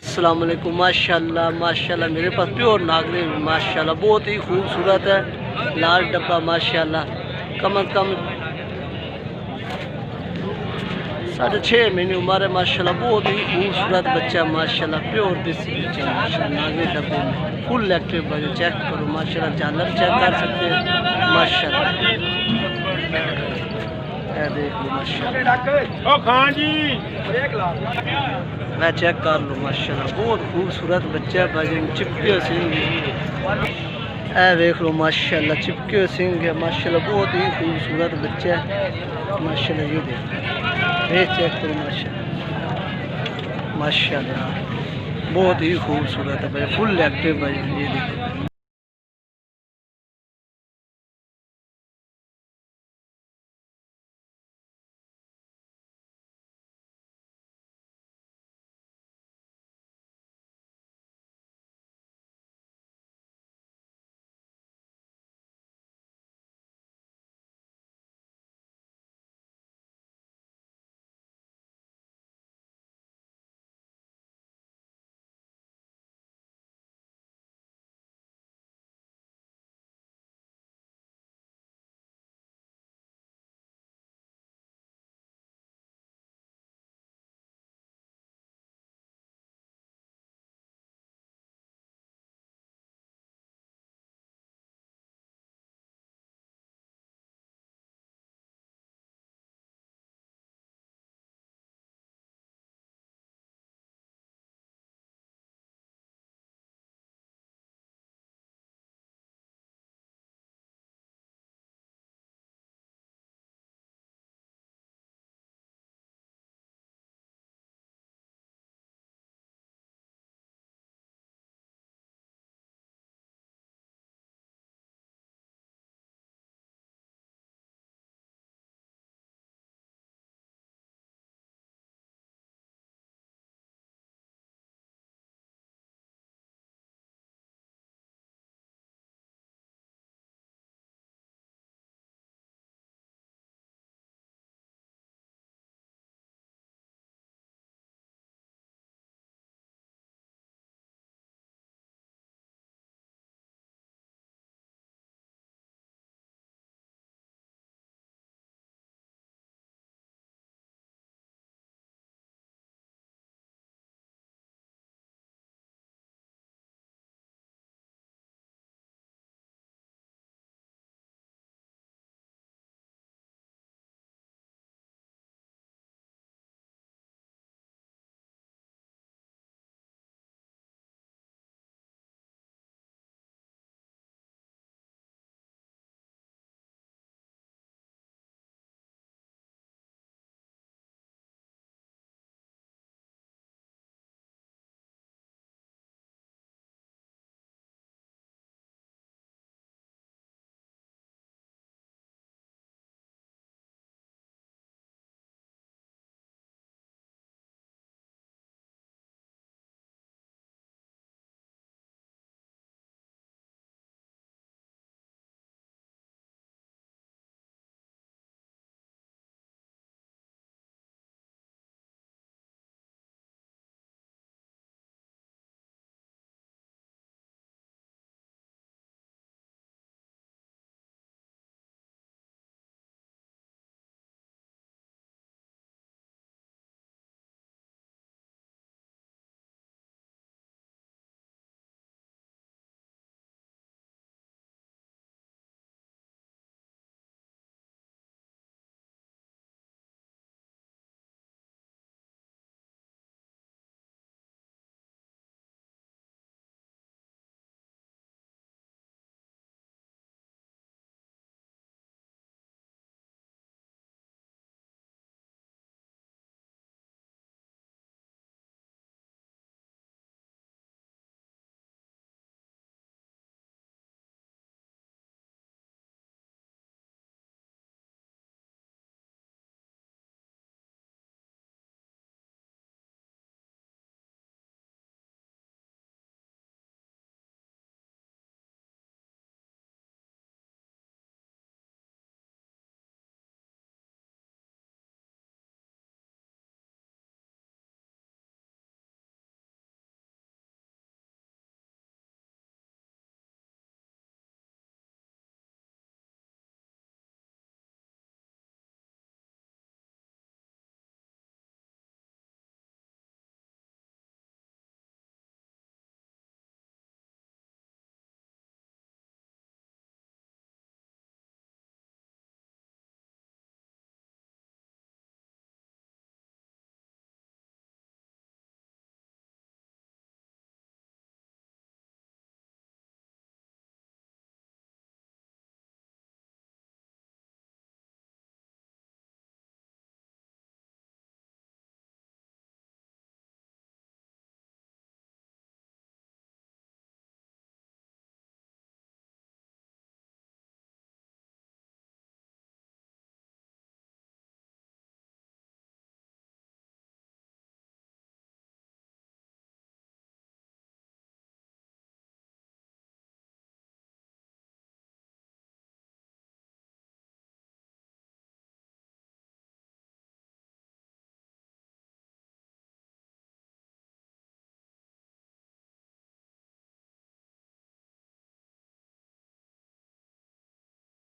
अस्सलाम वालेकुम। माशाल्लाह माशाल्लाह मेरे पास प्योर नागरे माशाल्लाह बहुत ही खूबसूरत है। लाल डब्बा माशाल्लाह कम अज़ कम 6.5 महीने उम्र है माशाल्लाह। बहुत ही खूबसूरत बच्चा माशाल्लाह प्योर देसी बच्चा माशाल्लाह। नागरे डब्बे में फुल एक्टिव बच्चा चेक करो माशाल्लाह। झालर चेक कर सकते हैं माशाल्लाह। देख लो माशाल्लाह। खान जी मैं चेक कर लो माशाल्लाह। बहुत खूबसूरत बच्चा भाई चिपके सिंह है। देख लो माशाल्लाह चिपके सिंह है माशाल्लाह। बहुत ही खूबसूरत बच्चा है माशाल्लाह। ये देख चेक करो माशाल्लाह माशाल्लाह। बहुत ही खूबसूरत है भाई फुल एक्टिव भाई। ये देखो